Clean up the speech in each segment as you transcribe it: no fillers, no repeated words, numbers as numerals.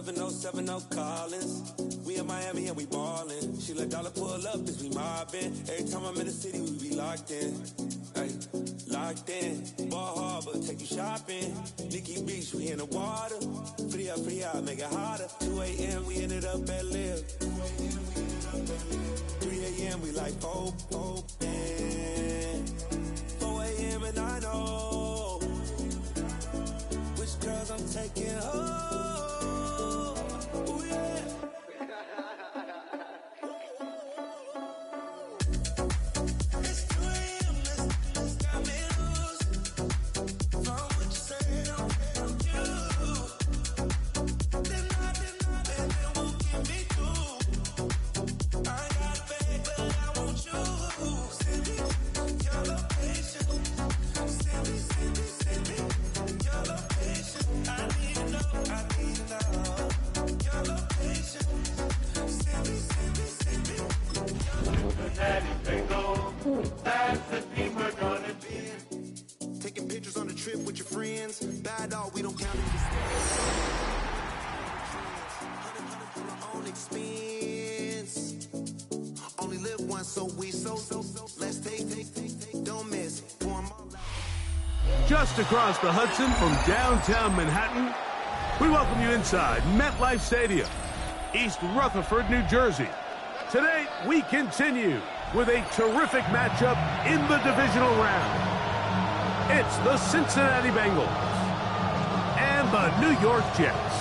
707 Collins. We in Miami and we ballin'. She let dollar pull up, bitch, we mobbin'. Every time I'm in the city, we be locked in. Ay, locked in. Ball Harbor, take you shopping. Nikki Beach, we in the water. Free up, make it hotter. 2 a.m., we ended up at Live. 3 a.m., we like open. 4 a.m. and I know which girls I'm taking home. Ooh, yeah. Taking pictures on the trip with your friends. Bad dog, we don't count it. Own expense. Only live once, so we let's take. Don't miss it. Just across the Hudson from downtown Manhattan, we welcome you inside MetLife Stadium, East Rutherford, New Jersey. Today, we continue with a terrific matchup in the divisional round. It's the Cincinnati Bengals and the New York Jets.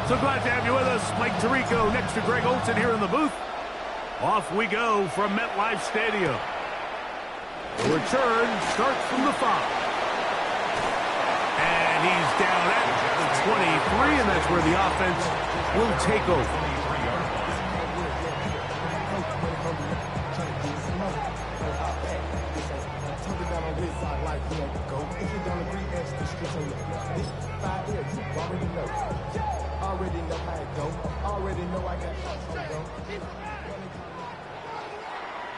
So glad to have you with us. Mike Tirico next to Greg Olson here in the booth. Off we go from MetLife Stadium. The return starts from the 5. And he's down at the 23, and that's where the offense will take over.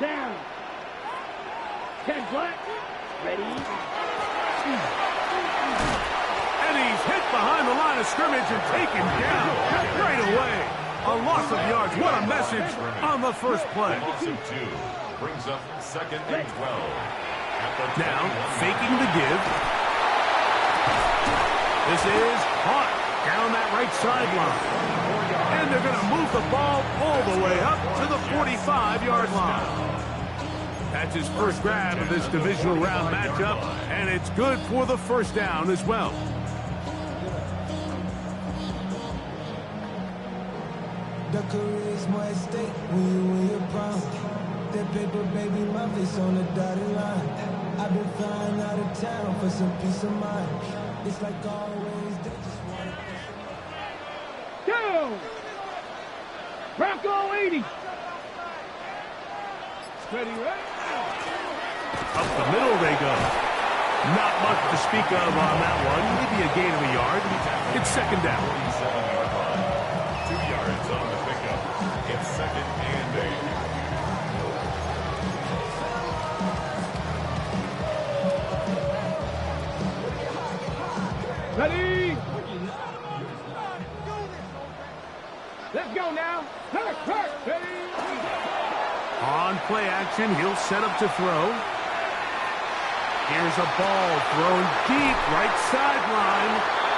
Down. 10 flat. Ready. And he's hit behind the line of scrimmage and taken down right away. A loss of yards. What a message on the first play. Loss of 2 brings up 2nd and 12. Now, faking the give. This is caught down that right sideline. And they're going to move the ball all the way up to the 45-yard line. That's his first grab of this divisional round matchup, and it's good for the first down as well. The career is more at stake when you're proud. That paper, baby, my face on the dotted line. I've been flying out of town for some peace of mind. It's like always, they just want to... Go! Bronco 80. Ready, right? Up the middle they go. Not much to speak of on that one. Maybe a gain of a yard. It's 2nd down. 47-yard line. 2 yards on the pickup. It's 2nd and 8. Ready? Let's go now. Hurt, ready? On play action, he'll set up to throw. Here's a ball thrown deep right sideline.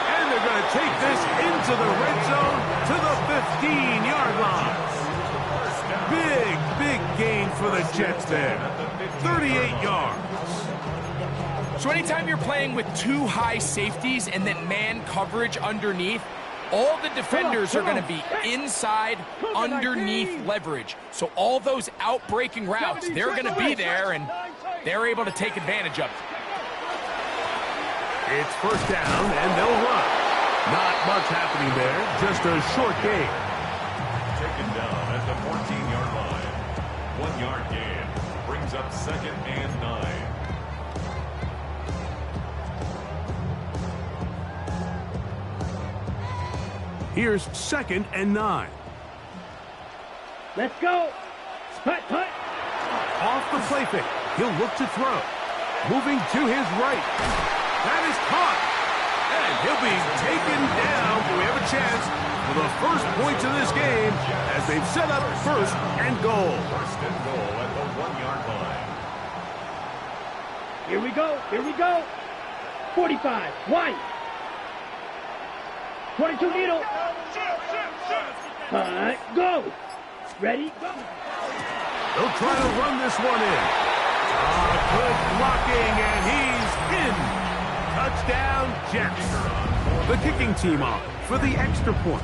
And they're going to take this into the red zone to the 15-yard line. Big gain for the Jets there. 38 yards. So anytime you're playing with 2 high safeties and then man coverage underneath, all the defenders are going to be inside, underneath leverage. So all those out-breaking routes, they're going to be there, and they're able to take advantage of it. It's first down, and they'll run. Not much happening there, just a short gain. Taken down at the 14-yard line. 1-yard gain brings up 2nd and 9. Here's 2nd and 9. Let's go. Putt. the play fake. He'll look to throw. Moving to his right. That is caught. And he'll be taken down. But we have a chance for the first points of this game as they've set up first and goal. First and goal at the 1-yard line. Here we go. Here we go. 45. White. 22 needle. Go. Ready? Go. They'll try to run this one in. Good blocking, and he's in. Touchdown, Jets. The kicking team off for the extra point.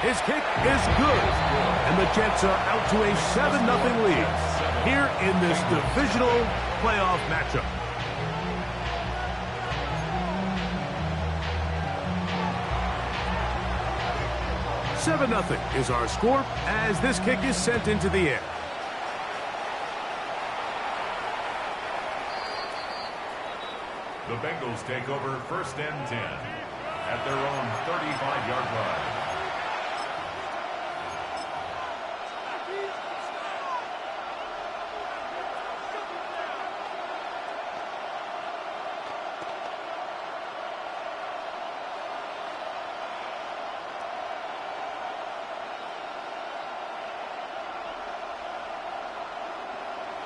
His kick is good, and the Jets are out to a 7-0 lead here in this divisional playoff matchup. $7-0 is our score as this kick is sent into the air. The Bengals take over first and 10 at their own 35-yard line.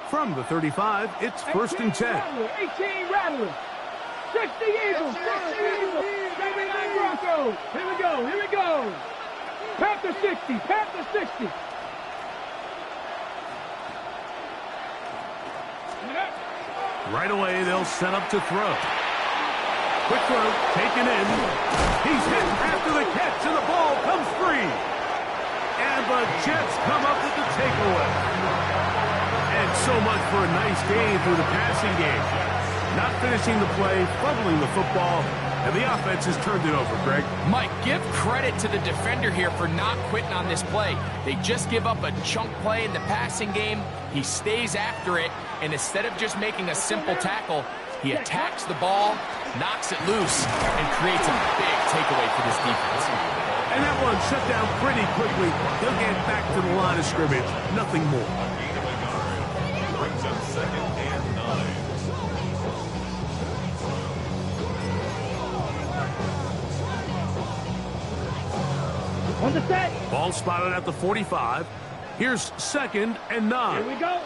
From the 35, it's first and 10. 18 Rattlers. 60 Eagles. 79 Broncos. Here we go. Here we go. Panther 60. Panther 60. Right away, they'll set up to throw. Quick throw, taken in. He's hit after the catch, and the ball comes free. And the Jets come up with the takeaway. And so much for a nice gain through the passing game. Not finishing the play, fumbling the football, and the offense has turned it over, Greg. Mike, give credit to the defender here for not quitting on this play. They just give up a chunk play in the passing game. He stays after it, and instead of just making a simple tackle, he attacks the ball, knocks it loose, and creates a big takeaway for this defense. And that one shut down pretty quickly. He'll get back to the line of scrimmage. Nothing more. Brings up second and 9. On the set. Ball spotted at the 45. Here's second and 9. Here we go.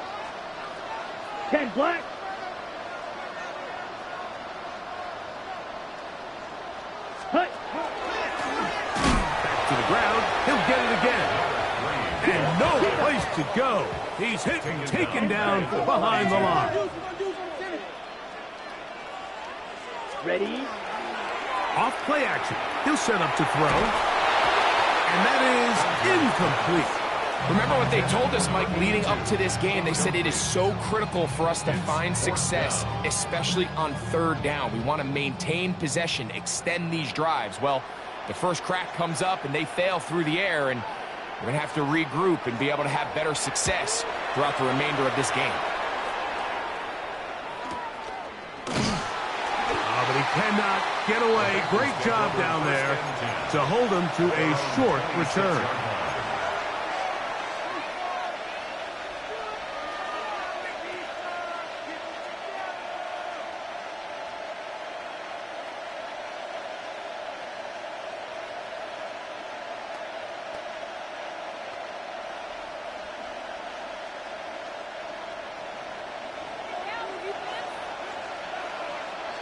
10 black. Hut. Back to the ground. He'll get it again. And no place to go. He's hit and taken down behind the line. Ready? Off play action. He'll set up to throw. And that is incomplete. Remember what they told us, Mike, leading up to this game. They said it is so critical for us to find success, especially on third down. We want to maintain possession, extend these drives. Well, the first crack comes up and they fail through the air, and we're going to have to regroup and be able to have better success throughout the remainder of this game. But he cannot get away. Great job down there to hold him to a short return.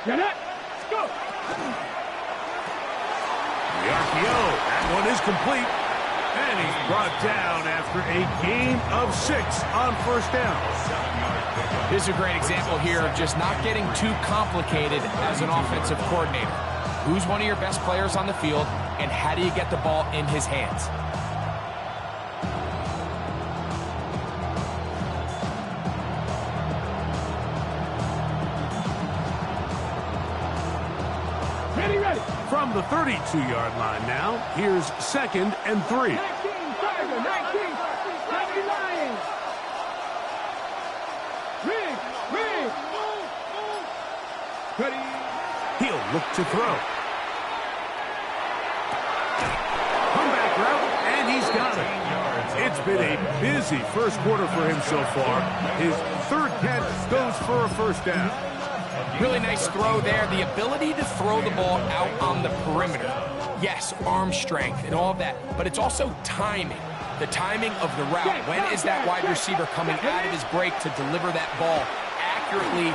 Janet, go! The RPO, that one is complete. And he's brought down after a gain of 6 on first down. This is a great example here of just not getting too complicated as an offensive coordinator. Who's one of your best players on the field, and how do you get the ball in his hands? Ready. From the 32-yard line now, here's second and 3. 19 Tiger, 19 Lions. Rig. Ready. He'll look to throw. Comeback route, and he's got it. It's been a busy first quarter for him so far. His third catch goes for a first down. Really nice throw there. The ability to throw the ball out on the perimeter. Yes, arm strength and all of that, but it's also timing. The timing of the route. When is that wide receiver coming out of his break to deliver that ball accurately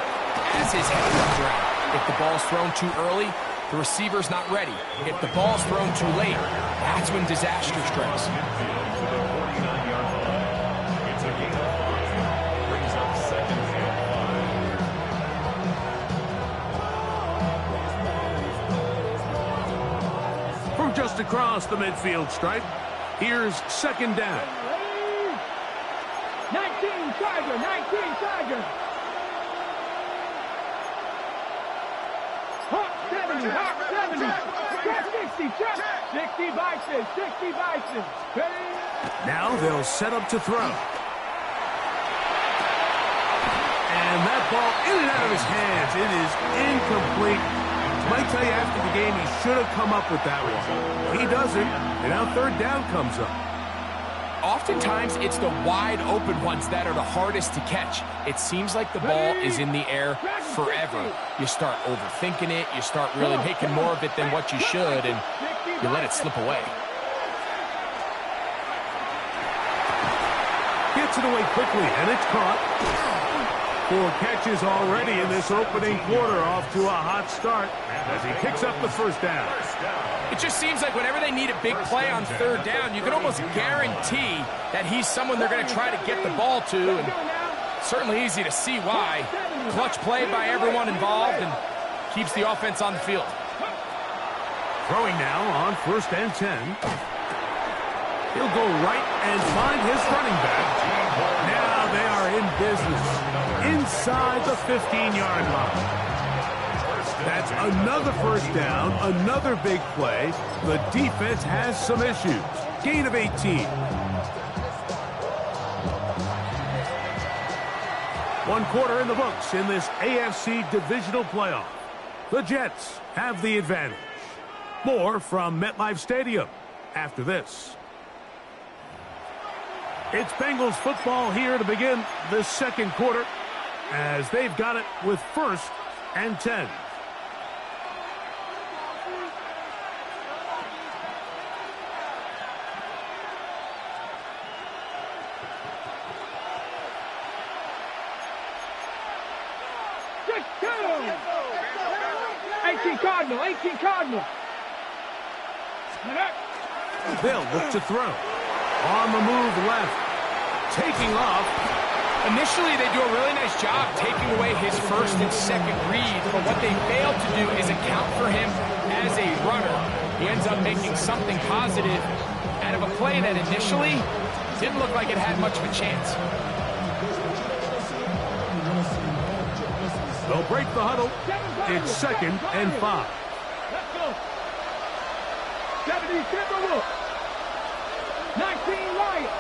as his head comes around? If the ball's thrown too early, the receiver's not ready. If the ball's thrown too late, that's when disaster strikes. It's a gain of 5. Brings up second and 5. From just across the midfield stripe, here's second down. 19 Tiger, 19 Tiger. Hot 70, hot 70. Check 60, check 60 Bison, 60 Bison. Ready? Now they'll set up to throw. And that ball in and out of his hands. It is incomplete. Might tell you after the game he should have come up with that one. He doesn't, and now third down comes up. Oftentimes, it's the wide open ones that are the hardest to catch. It seems like the ball is in the air forever. You start overthinking it. You start really making more of it than what you should, and you let it slip away. Gets it away quickly, and it's caught. 4 catches already in this opening quarter, off to a hot start as he picks up the first down. It just seems like whenever they need a big play on third down, you can almost guarantee that he's someone they're going to try to get the ball to, and certainly easy to see why. Clutch play by everyone involved and keeps the offense on the field. Throwing now on 1st and 10. He'll go right and find his running back. Now they are in business inside the 15-yard line. That's another first down, another big play. The defense has some issues. Gain of 18. 1 quarter in the books in this AFC divisional playoff. The Jets have the advantage. More from MetLife Stadium after this. It's Bengals football here to begin the second quarter as they've got it with 1st and 10. Cardinal, 18 Cardinal. They'll look to throw. On the move left. Taking off. Initially, they do a really nice job taking away his first and second read, but what they failed to do is account for him as a runner. He ends up making something positive out of a play that initially didn't look like it had much of a chance. They'll break the huddle. It's 2nd and 5. Let's go. 70 Timberwolves. 19 Lions.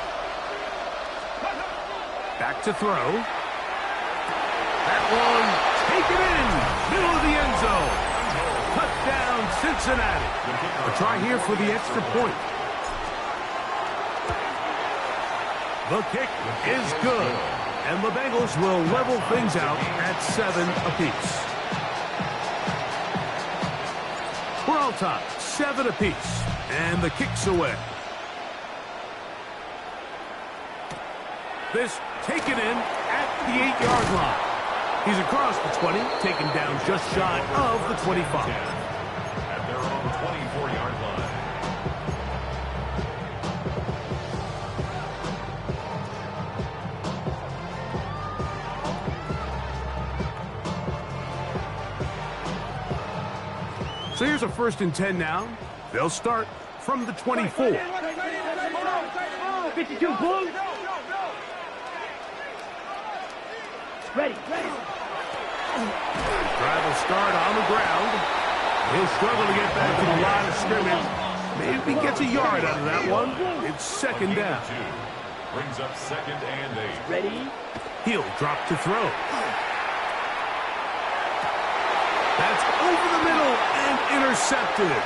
Back to throw. That one taken in. Middle of the end zone. Touchdown Cincinnati. A try here for the extra point. The kick is good. And the Bengals will level things out at 7 apiece. We're all tied, 7 apiece. And the kick's away. This taken in at the 8-yard line. He's across the 20, taken down just shy of the 25. At their own 24-yard line. So here's a 1st and 10 now. They'll start from the 24. 52 Blue. Ready. Drive will start on the ground. He'll struggle to get back to the line of scrimmage. Maybe gets a yard out of that one. It's 2nd down. Brings up 2nd and 8. Ready. He'll drop to throw. That's over the middle and intercepted.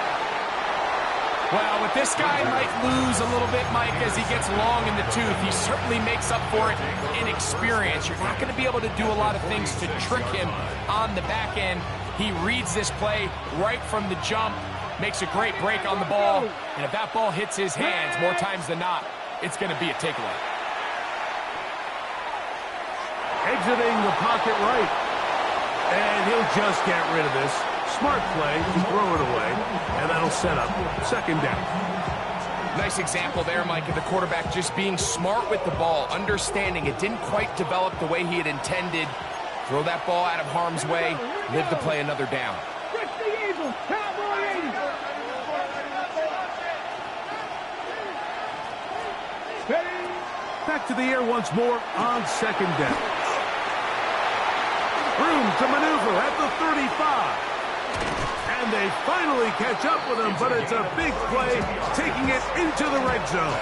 Well, with this guy might lose a little bit, Mike, as he gets long in the tooth. He certainly makes up for it in experience. You're not going to be able to do a lot of things to trick him on the back end. He reads this play right from the jump, makes a great break on the ball, and if that ball hits his hands more times than not, it's going to be a takeaway. Exiting the pocket right. And he'll just get rid of this. Smart play to throw it away, and that'll set up second down. Nice example there, Mike, of the quarterback just being smart with the ball, understanding it didn't quite develop the way he had intended. Throw that ball out of harm's way, live to play another down. Back to the air once more on second down. Room to maneuver at the 35. And they finally catch up with him, but it's a big play, taking it into the red zone.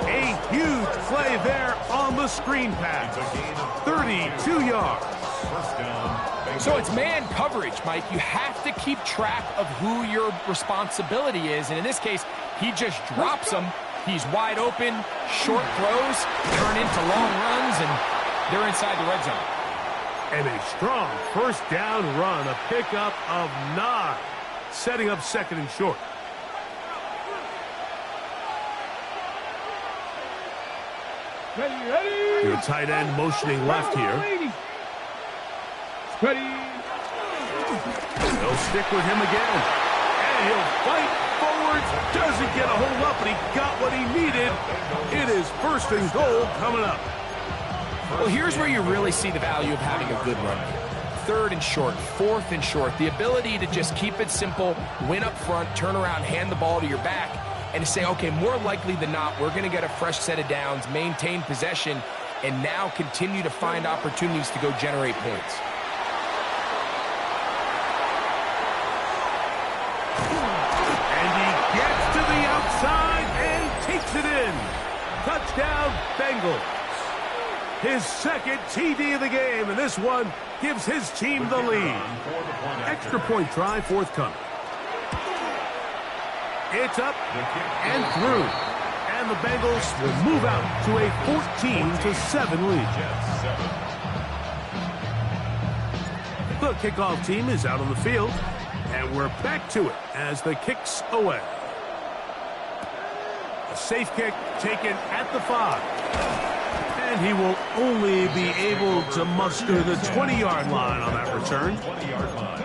A huge play there on the screen pass. 32 yards. So it's man coverage, Mike. You have to keep track of who your responsibility is. And in this case, he just drops him. He's wide open, short throws, turn into long runs, and they're inside the red zone. And a strong first down run, a pickup of 9, setting up second and short. Ready. Your tight end motioning left here. Ready. They'll stick with him again. And he'll fight forward. Doesn't get a hold up, but he got what he needed. It is first and goal coming up. Well, here's where you really see the value of having a good run. Third and short, fourth and short. The ability to just keep it simple, win up front, turn around, hand the ball to your back, and to say, okay, more likely than not, we're going to get a fresh set of downs, maintain possession, and now continue to find opportunities to go generate points. And he gets to the outside and takes it in. Touchdown, Bengals. His second TD of the game, and this one gives his team the lead. Extra point try forthcoming. It's up and through. And the Bengals will move out to a 14-7 lead. The kickoff team is out on the field, and we're back to it as the kick's away. A safe kick taken at the 5. And he will only be able to muster the 20-yard line on that return. 20-yard line.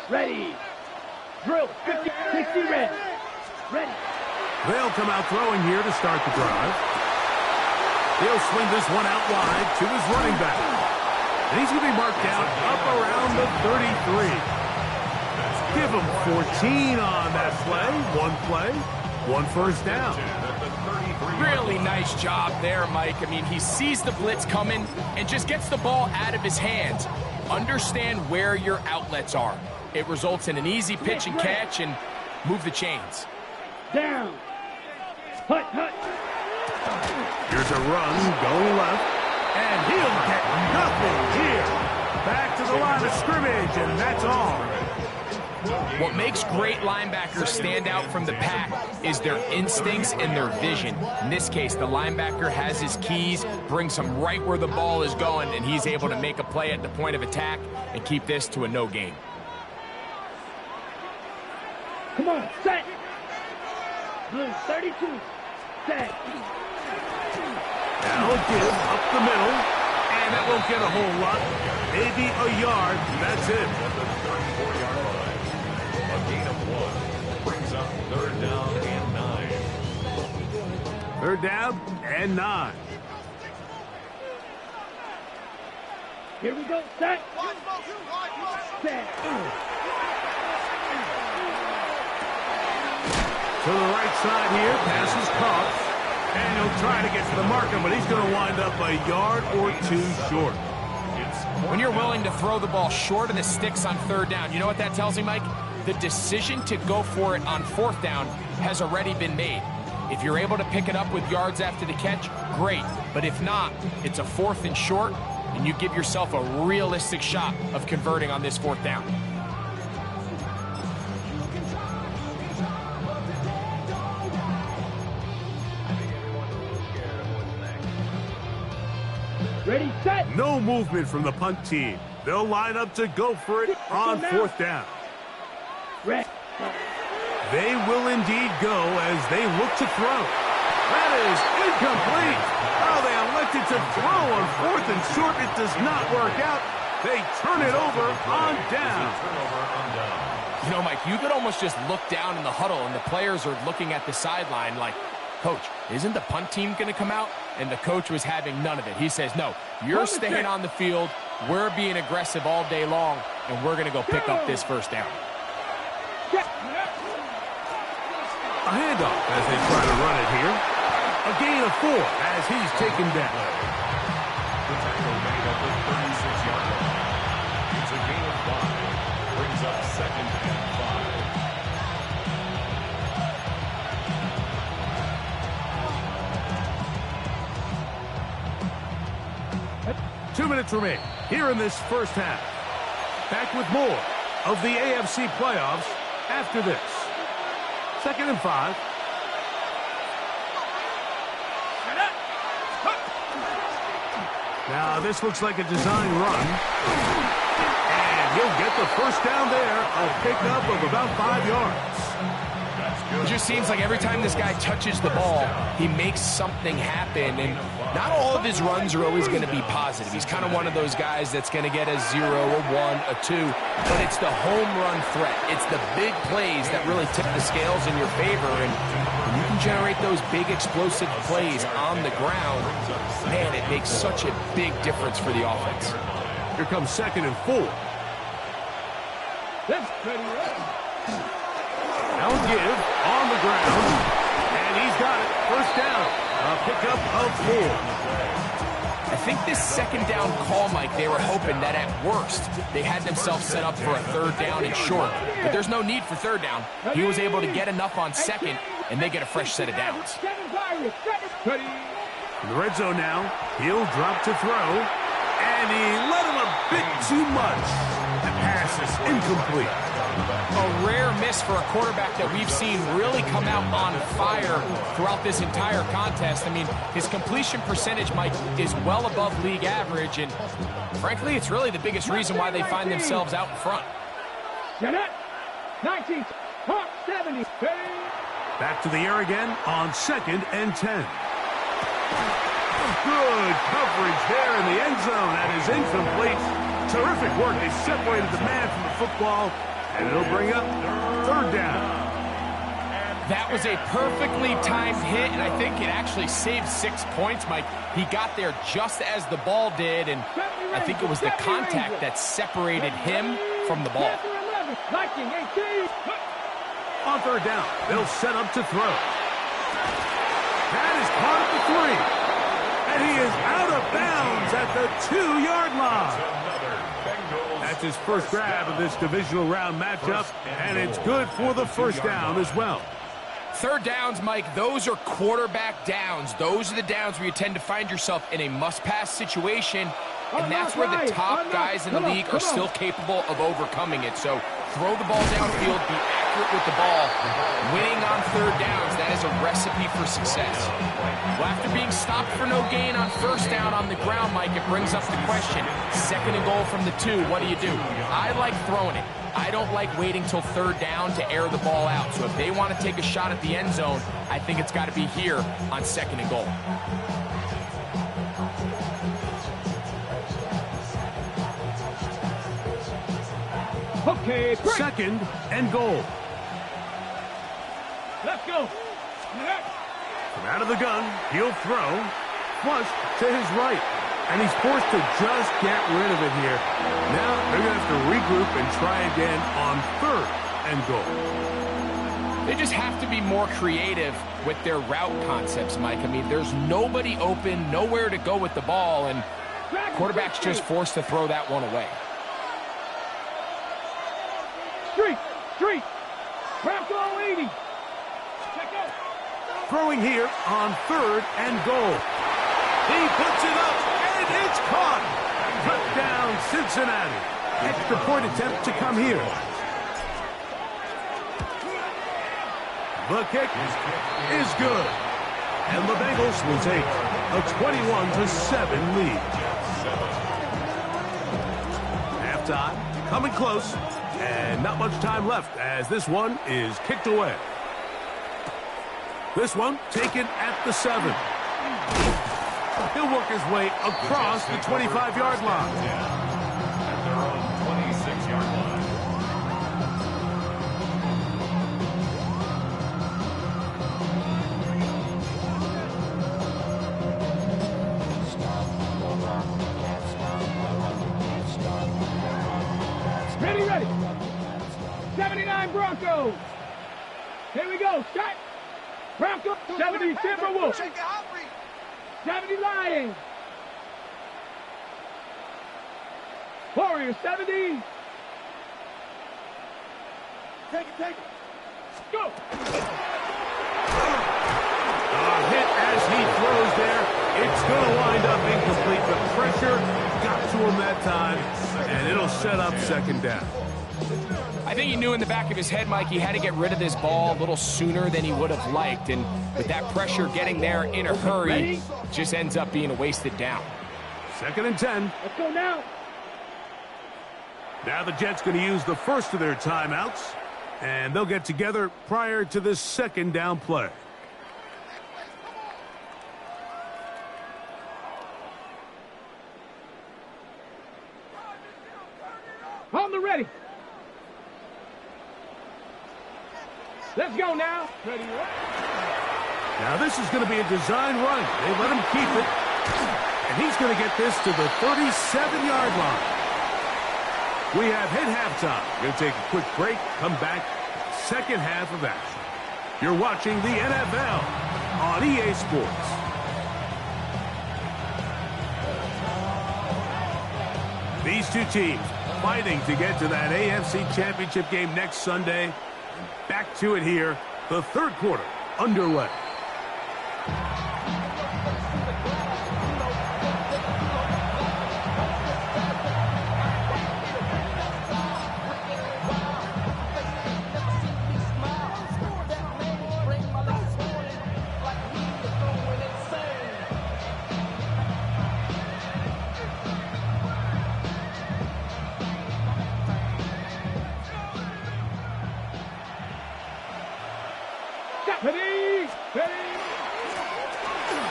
Ready. Drill. 50, 60, ready. Ready. They'll come out throwing here to start the drive. He'll swing this one out wide to his running back. And he's going to be marked down up around the 33. Give him 14 on that play, one first down. Really nice job there, Mike. I mean, he sees the blitz coming and just gets the ball out of his hands. Understand where your outlets are. It results in an easy pitch and catch and move the chains. Down. Hut, hut. Here's a run going left. And he'll get nothing here. Back to the line of scrimmage, and that's all. What makes great linebackers stand out from the pack is their instincts and their vision. In this case, the linebacker has his keys, brings him right where the ball is going, and he's able to make a play at the point of attack and keep this to a no gain. Come on, set. Blue, 32. Set. Now a give up the middle, and that won't get a whole lot. Maybe a yard, that's it. At the 34-yard line. A gain of 1 brings up third down and 9. Third down and 9. Here we go, set. Set. To the right side here, pass is caught. And he'll try to get to the marker, but he's going to wind up a yard or two short. It's When you're willing to throw the ball short of the sticks on third down, you know what that tells me, Mike? The decision to go for it on fourth down has already been made. If you're able to pick it up with yards after the catch, great. But if not, it's a 4th and short, and you give yourself a realistic shot of converting on this 4th down. Ready, set. No movement from the punt team. They'll line up to go for it on 4th down. Ready. They will indeed go as they look to throw. That is incomplete. Oh, they elected to throw on 4th and short. It does not work out. They turn it over on down. You know, Mike, you could almost just look down in the huddle and the players are looking at the sideline like, Coach, isn't the punt team going to come out? And the coach was having none of it. He says, no, you're staying on the field. We're being aggressive all day long, and we're going to go pick up this 1st down. A handoff as they try to run it here. A gain of 4 as he's taken down. The tackle made up the 36-yard line. It's a gain of 5. Brings up 2nd and 5. 2 minutes remain here in this first half. Back with more of the AFC playoffs after this. 2nd and 5. Now this looks like a design run. And he'll get the 1st down there. A pickup of about 5 yards. It just seems like every time this guy touches the ball, he makes something happen. And not all of his runs are always going to be positive. He's kind of one of those guys that's going to get a 0, a 1, a 2. But it's the home run threat. It's the big plays that really tip the scales in your favor. And when you can generate those big explosive plays on the ground, man, it makes such a big difference for the offense. Here comes 2nd and 4. That's pretty right. Now give on the ground. And he's got it. 1st down. A pickup of 4. I think this 2nd down call, Mike, they were hoping that at worst they had themselves set up for a 3rd down and short. But there's no need for 3rd down. He was able to get enough on 2nd, and they get a fresh set of downs. In the red zone now, he'll drop to throw. And he let him a bit too much. The pass is incomplete. A rare miss for a quarterback that we've seen really come out on fire throughout this entire contest. I mean, his completion percentage, Mike, is well above league average, and frankly, it's really the biggest reason why they find themselves out in front. 19, 70. Back to the air again on 2nd and 10. Good coverage there in the end zone. That is incomplete. Terrific work. They separated the man from the football. And it'll bring up 3rd down. That was a perfectly timed hit, and I think it actually saved 6 points, Mike. He got there just as the ball did, and I think it was the contact that separated him from the ball. On 3rd down, they'll set up to throw. That is caught at the 3. And he is out of bounds at the 2-yard line. That's his first grab of this divisional round matchup, and it's good for the 1st down as well. 3rd downs, Mike, those are quarterback downs. Those are the downs where you tend to find yourself in a must-pass situation, and that's where the top guys in the league are still capable of overcoming it. So throw the ball downfield, be accurate with the ball. Winning on 3rd downs, that is a recipe for success. Well, after being stopped for no gain on 1st down on the ground, Mike, it brings up the question, 2nd and goal from the 2, what do you do? I like throwing it. I don't like waiting till 3rd down to air the ball out. So if they want to take a shot at the end zone, I think it's got to be here on 2nd and goal. Okay, break. 2nd and goal. Let's go. From out of the gun, he'll throw. Flush to his right. And he's forced to just get rid of it here. Now they're going to have to regroup and try again on 3rd and goal. They just have to be more creative with their route concepts, Mike. I mean, there's nobody open, nowhere to go with the ball, and Quarterback's just forced to throw that one away. Street. Bronco 80. Throwing here on 3rd and goal. He puts it up, and it's caught. Touchdown, Cincinnati. Extra point attempt to come here. The kick is good. And the Bengals will take a 21-7 lead. Halftime, coming close, and not much time left as this one is kicked away. This one taken at the 7. He'll work his way across the 25-yard line. At their own 26-yard line. Ready. 79 Broncos. Here we go. Start. Broncos. 70 Timberwolves. 70 Lions. Warriors 70. Take it. Go. Hit as he throws there. It's going to wind up incomplete. The pressure got to him that time, and it'll set up 2nd down. I think he knew in the back of his head, Mike, he had to get rid of this ball a little sooner than he would have liked. And with that pressure getting there in a hurry, just ends up being a wasted down. 2nd and 10. Let's go now. Now the Jets going to use the first of their timeouts, and they'll get together prior to this 2nd down play. On the ready. Let's go now. Ready. Now this is going to be a design run. They let him keep it. And he's going to get this to the 37-yard line. We have hit halftime. Going to take a quick break. Come back. 2nd half of action. You're watching the NFL on EA Sports. These two teams fighting to get to that AFC Championship game next Sunday. Back to it here. The 3rd quarter underway.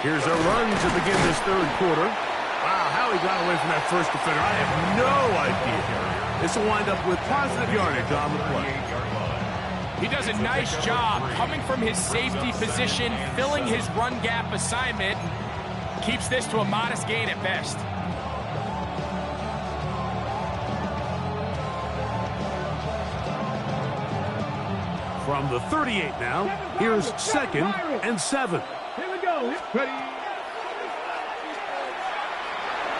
Here's a run to begin this 3rd quarter. Wow, how he got away from that first defender, I have no idea. This will wind up with positive yardage on the play. He does a nice job coming from his safety position, filling his run gap assignment, keeps this to a modest gain at best. From the 38 now, here's 2nd and 7. Here we go. Ready.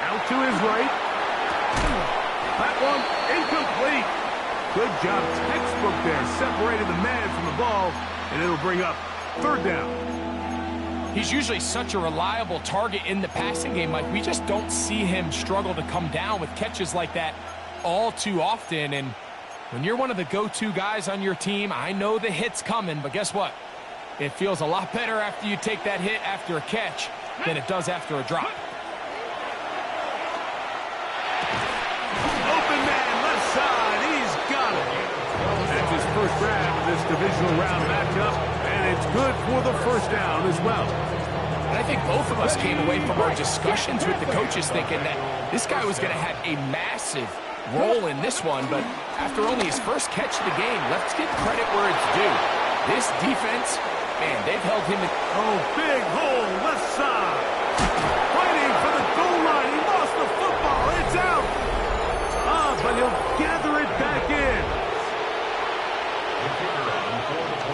Out to his right. That one incomplete. Good job. Textbook there. Separated the man from the ball, and it'll bring up 3rd down. He's usually such a reliable target in the passing game, Mike. We just don't see him struggle to come down with catches like that all too often. And when you're one of the go-to guys on your team, I know the hit's coming, but guess what? It feels a lot better after you take that hit after a catch than it does after a drop. Open man, left side. He's got it. That's his first grab of this divisional round matchup, and it's good for the 1st down as well. And I think both of us came away from our discussions with the coaches thinking that this guy was going to have a massive role in this one, but after only his first catch of the game, let's give credit where it's due. This defense, man, they've held him in. Oh, big hole, left side. Fighting for the goal line. He lost the football. It's out. But he'll gather it back in.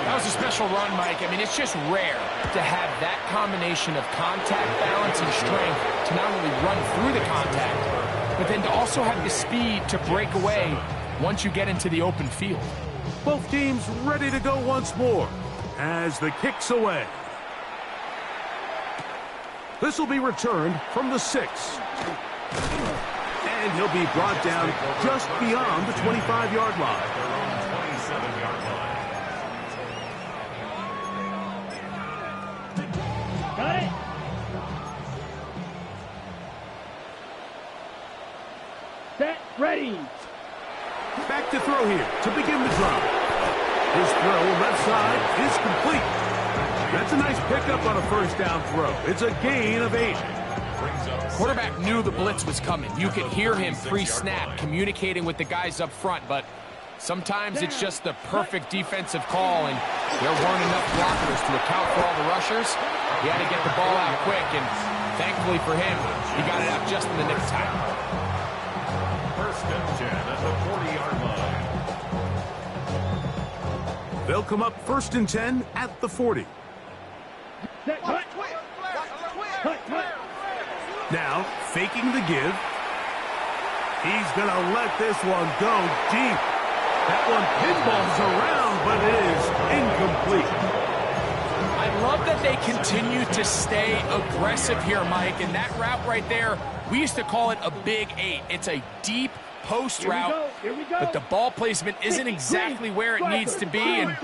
That was a special run, Mike. I mean, it's just rare to have that combination of contact, balance, and strength to not only run through the contact, but then to also have the speed to break away once you get into the open field. Both teams ready to go once more as the kick's away. This will be returned from the 6. And he'll be brought down just beyond the 25-yard line. Their own 27-yard line. Got it. Set, ready. Back to throw here to begin the drive. His throw left side is complete. That's a nice pickup on a first down throw. It's a gain of 8. Quarterback knew the blitz was coming. You could hear him pre-snap communicating with the guys up front, but sometimes it's just the perfect defensive call, and there weren't enough blockers to account for all the rushers. He had to get the ball out quick, and thankfully for him, he got it out just in the nick of time. First and 10 at the 40-yard line. They'll come up first and 10 at the 40. Set, cut. Cut, cut. Now, faking the give. He's going to let this one go deep. That one pinballs around, but it is incomplete. I love that they continue to stay aggressive here, Mike, and that route right there, we used to call it a big 8. It's a deep post route, but the ball placement isn't exactly where it needs to be, and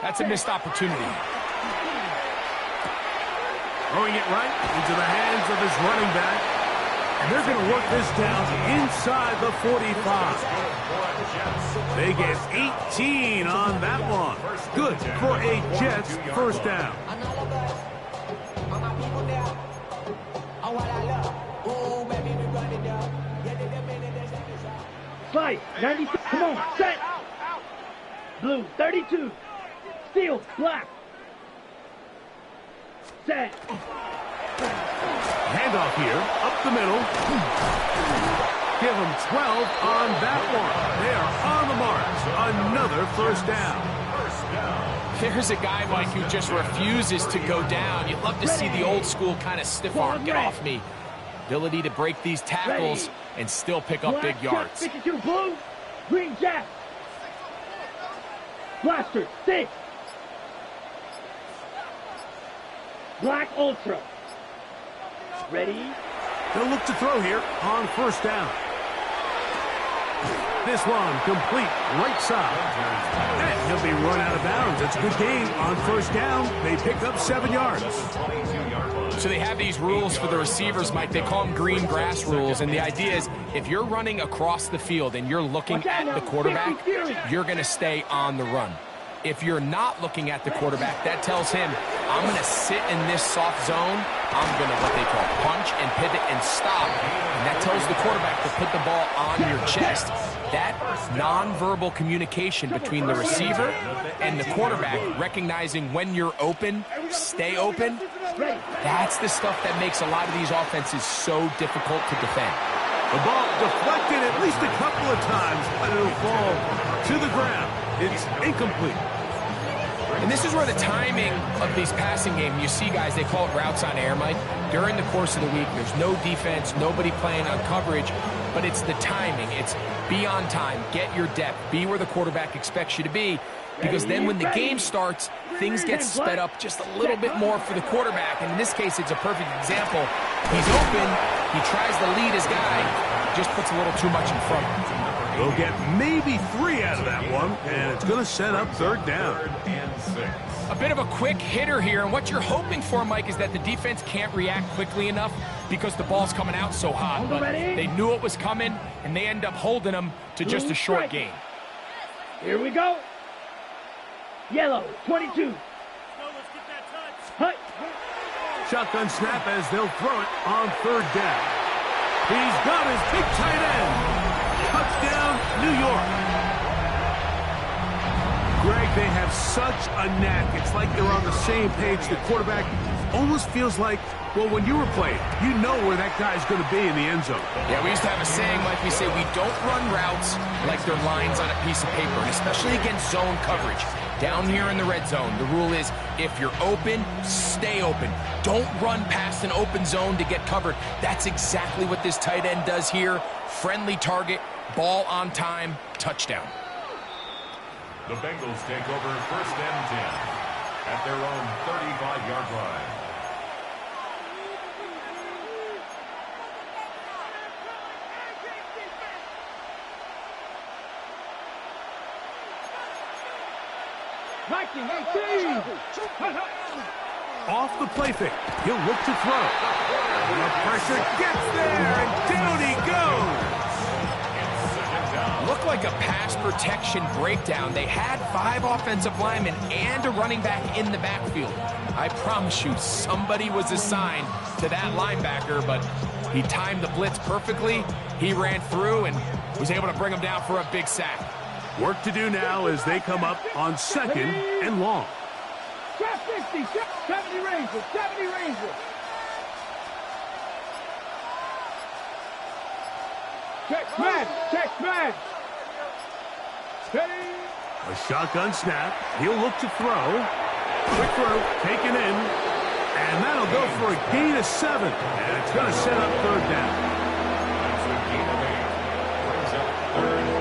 that's a missed opportunity. Throwing it right into the hands of his running back. And they're going to work this down inside the 45. They get 18 on that one. Good for a Jets first down. Slide, 96, come on, set. Blue, 32. Steel, black. Set. Handoff here, up the middle. Give them 12 on that one. They are on the mark. Another first down. There's a guy, Mike, who just refuses to go down. You'd love to see the old school kind of stiff arm, get off me. Ability to break these tackles and still pick up big yards. 52 blue, green jack. Blaster, 6. Black ultra. Ready? They'll look to throw here on first down. This one complete right side. And he'll be run out of bounds. It's a good gain on first down. They pick up 7 yards. So they have these rules for the receivers, Mike. They call them green grass rules. And the idea is if you're running across the field and you're looking at the quarterback, you're going to stay on the run. If you're not looking at the quarterback, that tells him, I'm going to sit in this soft zone. I'm going to what they call punch and pivot and stop. And that tells the quarterback to put the ball on your chest. That nonverbal communication between the receiver and the quarterback, recognizing when you're open, stay open, that's the stuff that makes a lot of these offenses so difficult to defend. The ball deflected at least a couple of times, but it'll fall to the ground. It's incomplete. And this is where the timing of these passing game, you see guys, they call it routes on air, Mike. During the course of the week, there's no defense, nobody playing on coverage, but it's the timing. It's be on time, get your depth, be where the quarterback expects you to be, because then when the game starts, things get sped up just a little bit more for the quarterback. And in this case, it's a perfect example. He's open, he tries to lead his guy, just puts a little too much in front of him. We'll get maybe 3 out of that one, and it's going to set up third down. A bit of a quick hitter here, and what you're hoping for, Mike, is that the defense can't react quickly enough because the ball's coming out so hot. But they knew it was coming, and they end up holding them to just a short gain. Here we go. Yellow, 22. Hut. Shotgun snap as they'll throw it on third down. He's got his big tight end. Touchdown, New York. Greg, they have such a knack. It's like they're on the same page. The quarterback almost feels like, well, when you were playing, you know where that guy's going to be in the end zone. Yeah, we used to have a saying, like we say, we don't run routes like they're lines on a piece of paper, and especially against zone coverage. Down here in the red zone, the rule is if you're open, stay open. Don't run past an open zone to get covered. That's exactly what this tight end does here. Friendly target, ball on time, touchdown. The Bengals take over 1st and 10 at their own 35-yard line. Off the play fake. He'll look to throw. The pressure gets there, and down he goes. Looked like a pass protection breakdown. They had 5 offensive linemen and a running back in the backfield. I promise you, somebody was assigned to that linebacker, but he timed the blitz perfectly. He ran through and was able to bring him down for a big sack. Work to do now as they come up on 2nd and long. 60, 70 Rangers, 70 Rangers. Check man. Steady. A shotgun snap. He'll look to throw. Quick throw, taken in. And that'll go for a gain of 7. And it's going to set up 3rd down. That's a gain of 8. Brings up 3rd and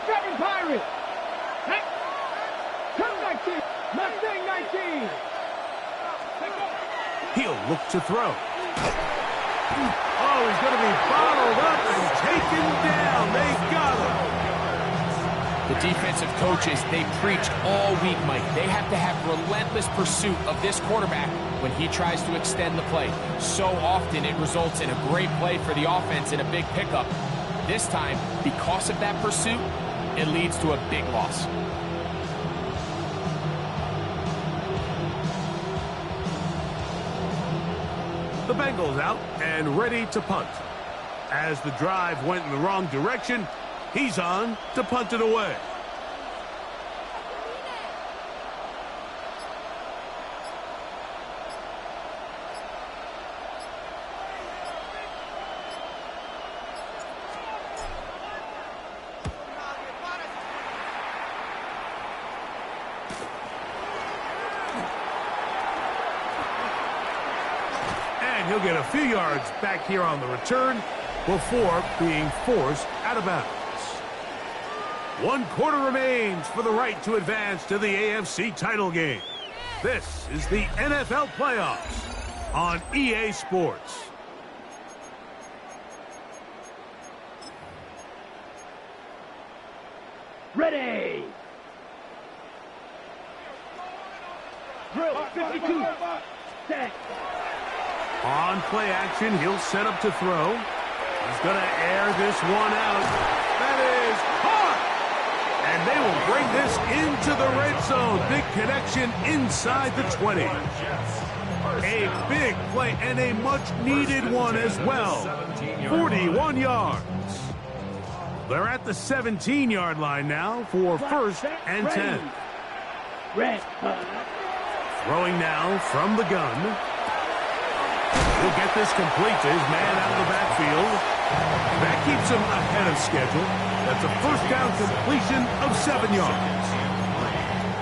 7 Pirates. Come 19. Mustang 19. He'll look to throw. Oh, he's going to be bottled up and taken down. They got him. The defensive coaches, they preached all week, Mike. They have to have relentless pursuit of this quarterback when he tries to extend the play. So often it results in a great play for the offense and a big pickup. This time, because of that pursuit, it leads to a big loss. The Bengals out and ready to punt. As the drive went in the wrong direction, he's on to punt it away. He'll get a few yards back here on the return before being forced out of bounds. 1 quarter remains for the right to advance to the AFC title game. This is the NFL playoffs on EA Sports. Ready. Drill 52. Set. On play action, he'll set up to throw. He's going to air this one out. That is caught! And they will bring this into the red zone. Big connection inside the 20. A big play and a much-needed one as well. 41 yards. They're at the 17-yard line now for 1st and 10. Throwing now from the gun. He'll get this complete to his man out of the backfield. That keeps him ahead of schedule. That's a 1st down completion of 7 yards.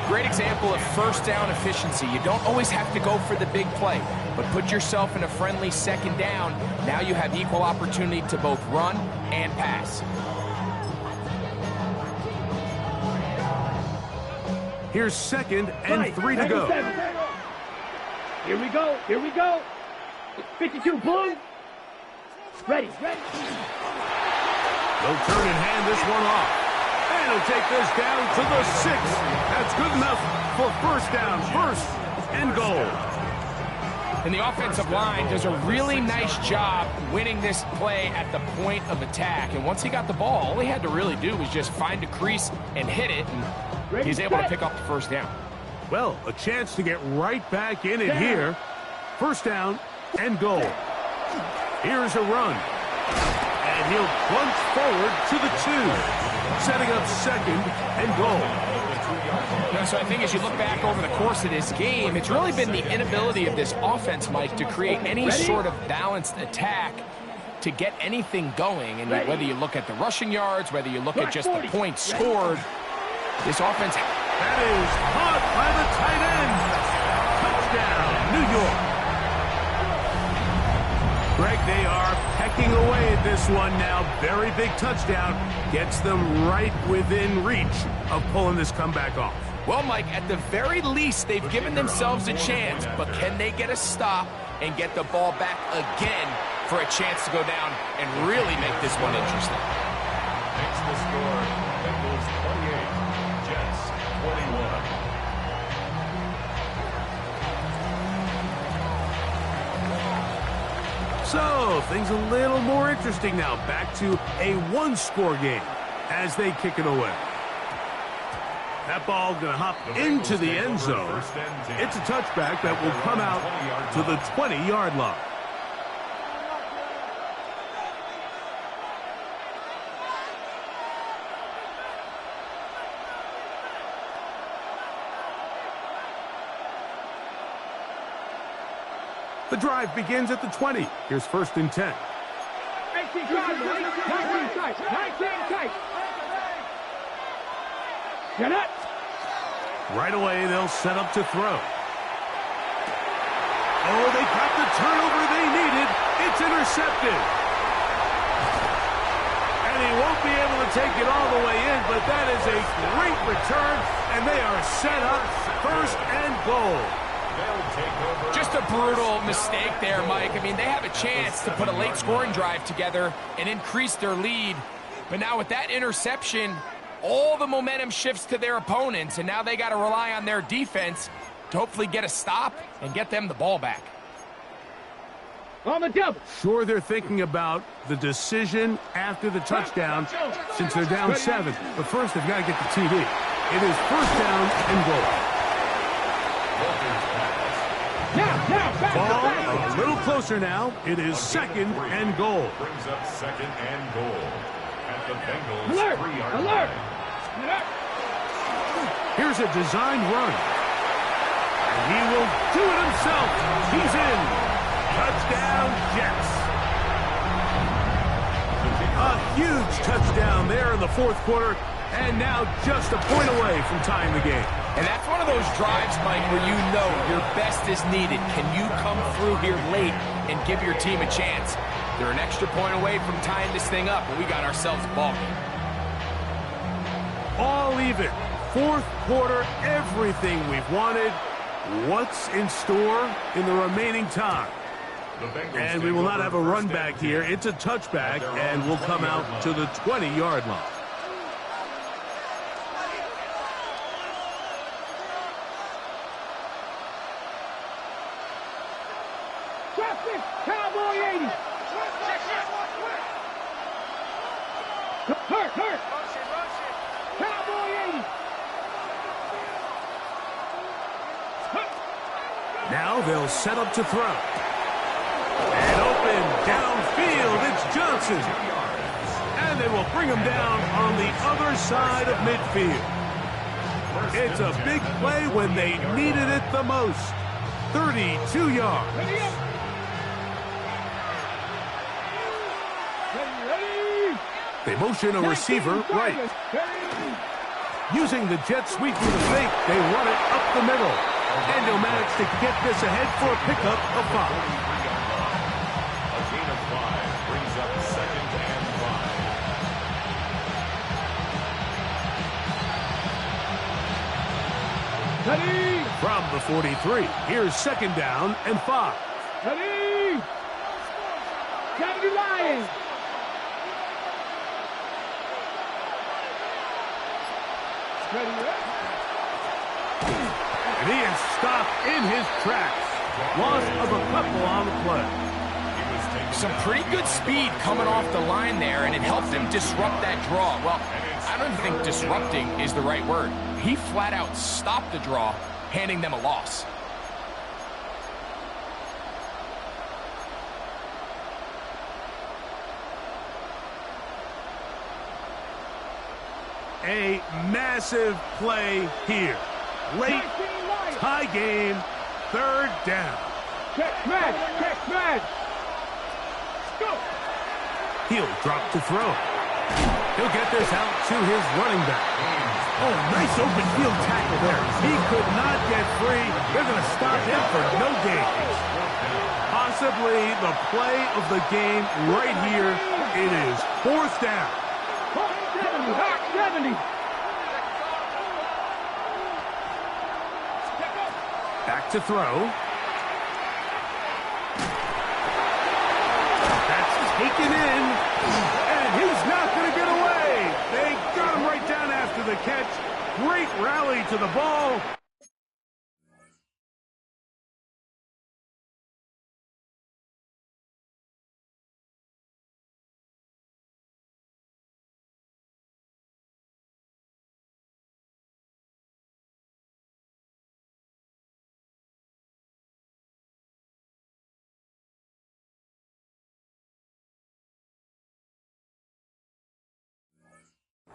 Great example of 1st down efficiency. You don't always have to go for the big play, but put yourself in a friendly 2nd down. Now you have equal opportunity to both run and pass. Here's 2nd and 3 to go. Here we go. 52, blue. Ready. They'll turn and hand this one off. And he'll take this down to the 6. That's good enough for 1st down, 1st and goal. And the offensive line does a really nice job winning this play at the point of attack. And once he got the ball, all he had to really do was just find a crease and hit it. And he's able to pick up the 1st down. Well, a chance to get right back in it here. 1st down and goal. Here's a run. And he'll plunge forward to the 2, setting up second and goal. So I think as you look back over the course of this game, it's really been the inability of this offense, Mike, to create any sort of balanced attack to get anything going. And whether you look at the rushing yards, whether you look at just the points scored, this offense... That is caught by the tight end. Touchdown, New York. Greg, they are pecking away at this one now. Very big touchdown. Gets them right within reach of pulling this comeback off. Well, Mike, at the very least, they've given themselves a chance, but can they get a stop and get the ball back again for a chance to go down and really make this one interesting? Makes the score, Bengals 28, Jets 21. So, things a little more interesting now. Back to a one-score game as they kick it away. That ball going to hop into the end zone. It's a touchback that will come out to the 20-yard line. The drive begins at the 20. Here's 1st and 10. 19 tight. Get it. Right away, they'll set up to throw. Oh, they got the turnover they needed. It's intercepted. And he won't be able to take it all the way in, but that is a great return, and they are set up 1st and goal. Just a brutal mistake there, Mike. I mean, they have a chance to put a late scoring drive together and increase their lead. But now with that interception, all the momentum shifts to their opponents, and now they got to rely on their defense to hopefully get a stop and get them the ball back. On the double. Sure, they're thinking about the decision after the touchdown since they're down 7. But first, they've got to get the TD. It is 1st down and goal. Ball a little closer now. It is 2nd and goal. Brings up 2nd and goal at the Bengals 3-yard Alert! line. Here's a designed run. And he will do it himself. He's in. Touchdown, Jets. A huge touchdown there in the 4th quarter, and now just a point away from tying the game. And that's one of those drives, Mike, where you know your best is needed. Can you come through here late and give your team a chance? They're an extra point away from tying this thing up, but we got ourselves a ball game. All even. 4th quarter, everything we've wanted. What's in store in the remaining time? And we will not have a run back here. It's a touchback, and we'll come out to the 20-yard line. Cowboy 80. Hurt. Cowboy 80. Now they'll set up to throw. And open downfield, it's Johnson. And they will bring him down on the other side of midfield. It's a big play when they needed it the most. 32 yards. They motion a receiver right. Using the jet sweep with a fake, they run it up the middle. And they'll manage to get this ahead for a pickup of 5. A gain of 5 brings up 2nd and 5. From the 43, here's 2nd down and 5. Ready? Johnny Lions. And he is stopped in his tracks. Loss of a couple on the play. Some pretty good speed coming off the line there, and it helped him disrupt that draw. Well, I don't think disrupting is the right word. He flat out stopped the draw, handing them a loss. a massive play here. Late, tie game, third down. Check match. Go. He'll drop to throw. He'll get this out to his running back. Oh, nice open field tackle there. He could not get free. They're going to stop him for no gain. Possibly the play of the game right here. It is fourth down. 70. Back to throw. That's taken in. And he's not going to get away. They got him right down after the catch. Great rally to the ball.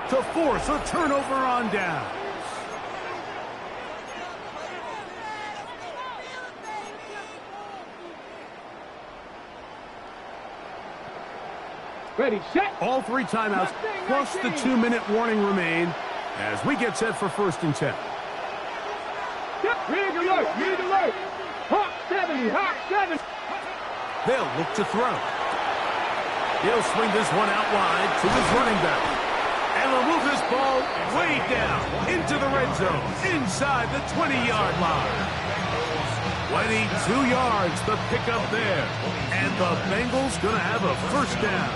To force a turnover on down. Ready, set. All three timeouts plus the 2-minute warning remain as we get set for 1st and 10. Rig alert. Hawk 70. They'll look to throw. He'll swing this one out wide to his running back. And will move this ball way down into the red zone, inside the 20-yard line. 22 yards, the pickup there. And the Bengals going to have a first down.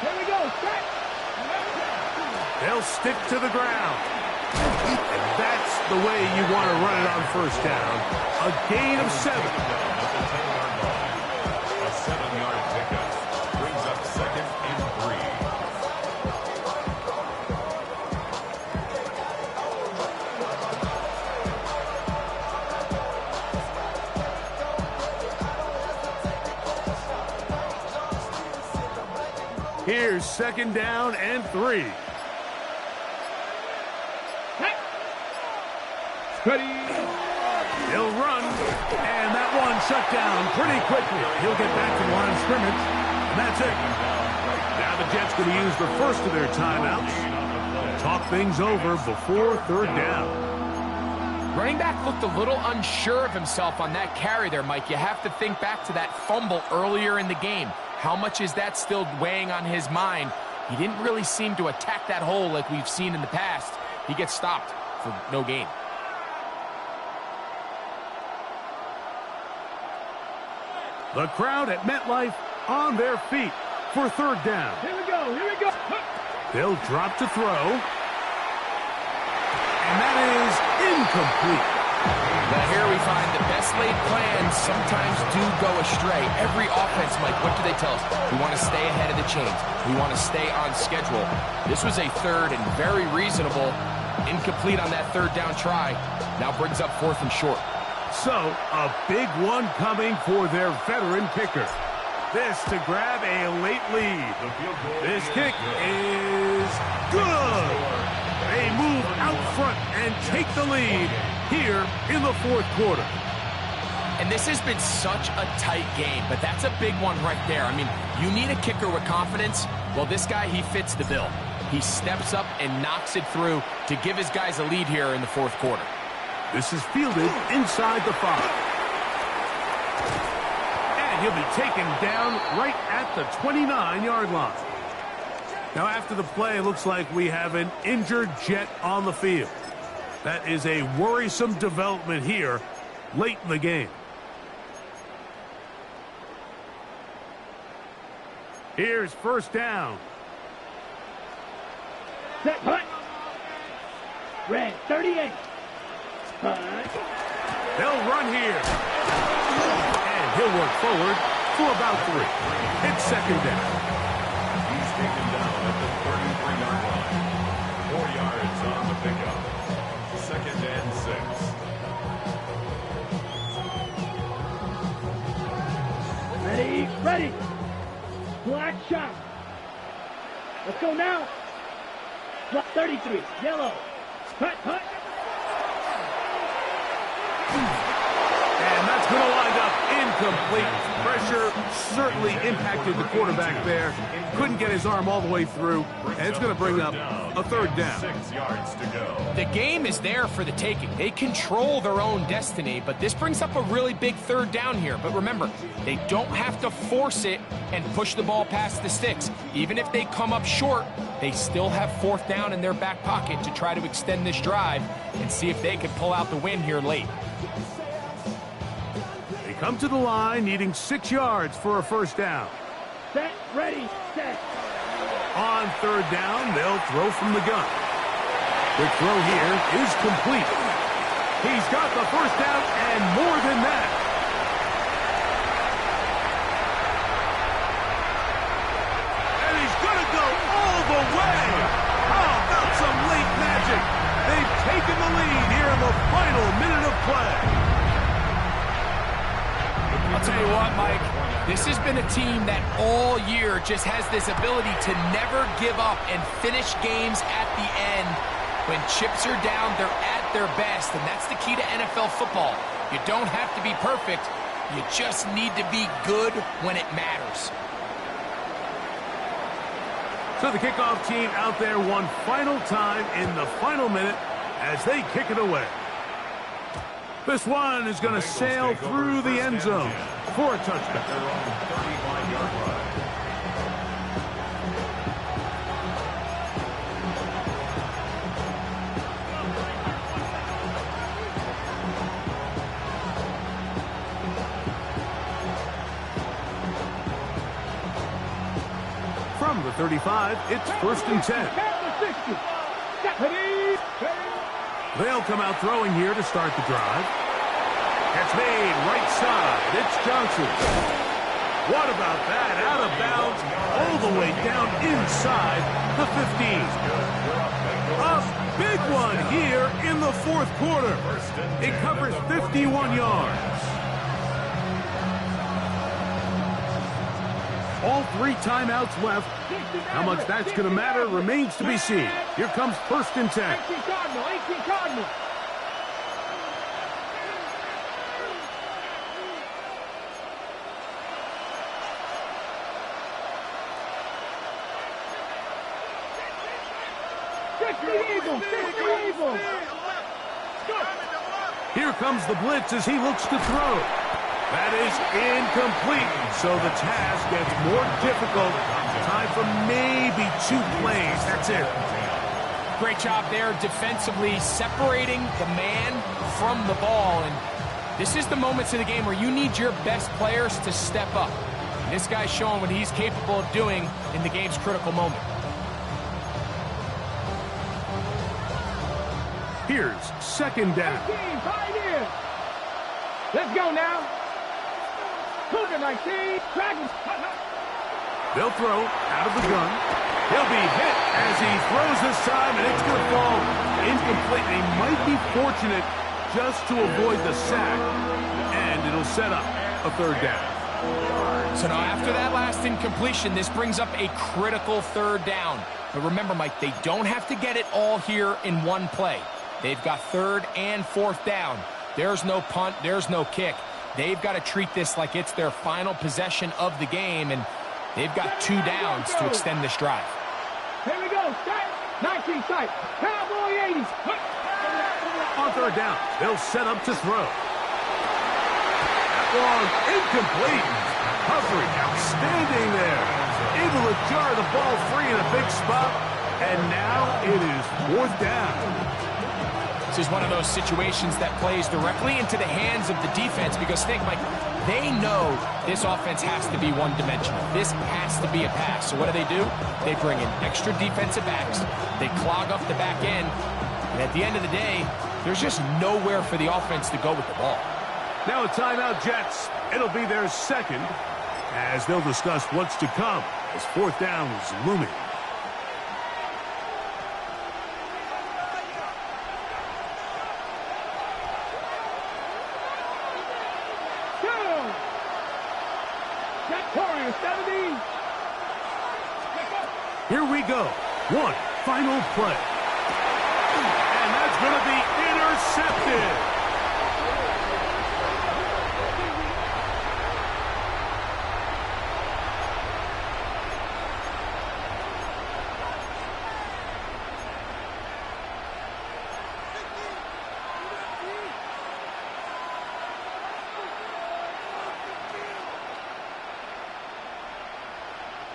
Here we go, set. They'll stick to the ground. And that's the way you want to run it on first down. A gain of 7. A 7-yard pickup brings up 2nd and 3. Here's 2nd down and 3. Ready. He'll run, and that one shut down pretty quickly. He'll get back to the line of scrimmage, and that's it. Now the Jets going to use the first of their timeouts. Talk things over before 3rd down. Running back looked a little unsure of himself on that carry there, Mike. You have to think back to that fumble earlier in the game. How much is that still weighing on his mind? He didn't really seem to attack that hole like we've seen in the past. He gets stopped for no gain. The crowd at MetLife on their feet for 3rd down. Here we go. They'll drop to throw. And that is incomplete. Now here we find the best laid plans sometimes do go astray. Every offense, Mike, what do they tell us? We want to stay ahead of the chains. We want to stay on schedule. This was a 3rd and very reasonable. Incomplete on that 3rd down try. Now brings up 4th and short. So, a big one coming for their veteran kicker. This to grab a late lead. This kick is good. They move out front and take the lead here in the 4th quarter. And this has been such a tight game, but that's a big one right there. I mean, you need a kicker with confidence. Well, this guy, he fits the bill. He steps up and knocks it through to give his guys a lead here in the 4th quarter. This is fielded inside the 5. And he'll be taken down right at the 29-yard line. Now, after the play, it looks like we have an injured Jet on the field. That is a worrisome development here late in the game. Here's first down. Set, punt. Red, 38. Punt. They'll run here. And he'll work forward for about 3. It's second down. He's taken down at the 33-yard line. 4 yards on the pickup. Second and 6. Ready, ready. Black shot. Let's go now. 33, yellow. Punt, punt. And that's going to wind up incomplete. Pressure certainly impacted the quarterback there. Couldn't get his arm all the way through. And it's going to bring up a third down. 6 yards to go. The game is there for the taking. They control their own destiny, but this brings up a really big third down here. But remember, they don't have to force it and push the ball past the sticks. Even if they come up short, they still have fourth down in their back pocket to try to extend this drive and see if they can pull out the win here late. They come to the line needing 6 yards for a first down. Set, ready, set. On third down, they'll throw from the gun. The throw here is complete. He's got the first down and more than that. And he's going to go all the way. How about some late magic? They've taken the lead here in the final minute of play. I'll tell you what, Mike, this has been a team that all year just has this ability to never give up and finish games at the end. When chips are down, they're at their best, and that's the key to NFL football. You don't have to be perfect. You just need to be good when it matters. So the kickoff team out there one final time in the final minute as they kick it away. This one is going to sail through the end zone for a touchdown. Their own 35-yard line. From the 35, it's first and 10. They'll come out throwing here to start the drive. Catch made right side. It's Johnson. What about that? Out of bounds all the way down inside the 15. A big one here in the fourth quarter. It covers 51 yards. All 3 timeouts left. How much that's going to matter remains to be seen. Here comes first and 10. 18 Cardinal. Eagles. Here comes the blitz as he looks to throw. That is incomplete, so the task gets more difficult. Time for maybe 2 plays. That's it. Great job there defensively, separating the man from the ball. And this is the moments of the game where you need your best players to step up. And this guy's showing what he's capable of doing in the game's critical moment. Here's second down. Let's go now. Cougar 19. Dragons. They'll throw out of the gun. He'll be hit as he throws this time, and it's going to fall incomplete. They might be fortunate just to avoid the sack, and it'll set up a third down. So now after that last incompletion, this brings up a critical third down. But remember, Mike, they don't have to get it all here in one play. They've got third and fourth down. There's no punt. There's no kick. They've got to treat this like it's their final possession of the game, and they've got 2 downs to extend this drive. Here we go. 19 sight. Cowboy 80s. On third down, they'll set up to throw. That one incomplete. Coverage outstanding there. Able to jar the ball free in a big spot. And now it is fourth down. This is one of those situations that plays directly into the hands of the defense because think, Mike, they know this offense has to be one-dimensional. This has to be a pass. So what do? They bring in extra defensive backs. They clog up the back end. And at the end of the day, there's just nowhere for the offense to go with the ball. Now a timeout, Jets. It'll be their second as they'll discuss what's to come as fourth down is looming. Here we go. One final play. And that's going to be intercepted.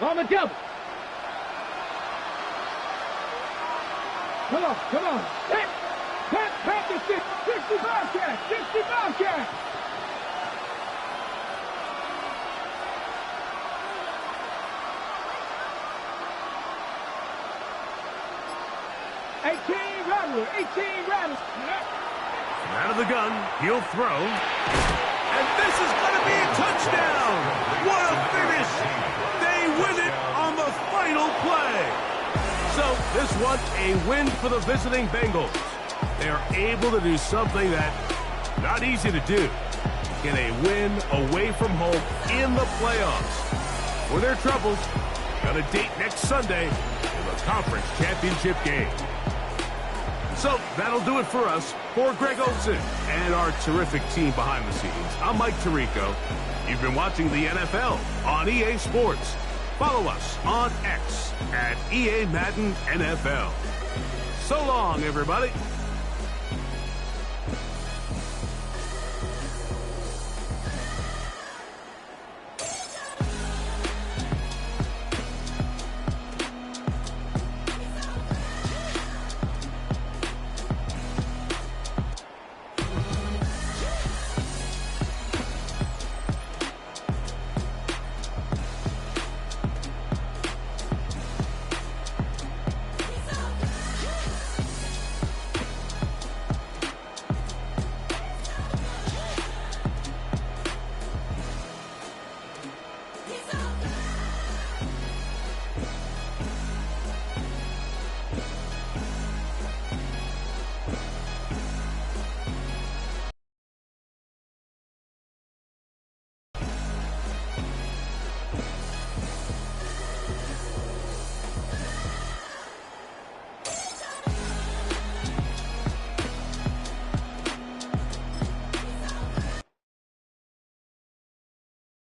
On the double. Come on. Pat the 65 catch. 65 catch. Out of the gun, he'll throw. And this is going to be a touchdown. What a finish. They win it on the final play. So this was a win for the visiting Bengals. They are able to do something that's not easy to do. Get a win away from home in the playoffs. For their troubles, got a date next Sunday in the conference championship game. So that'll do it for us. For Greg Olson and our terrific team behind the scenes, I'm Mike Tirico. You've been watching the NFL on EA Sports. Follow us on X at EA Madden NFL. So long, everybody.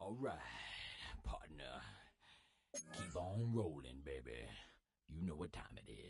All right, partner. Keep on rolling, baby. You know what time it is.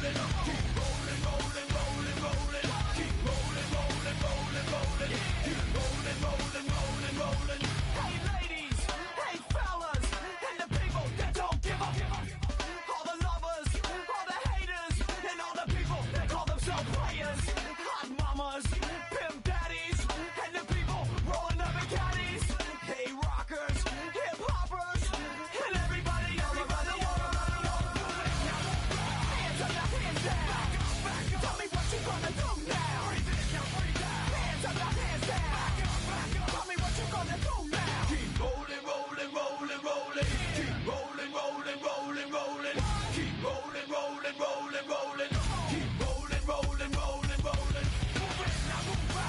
rolling, rolling, rolling, rolling. Keep rolling, rolling, rolling, rolling.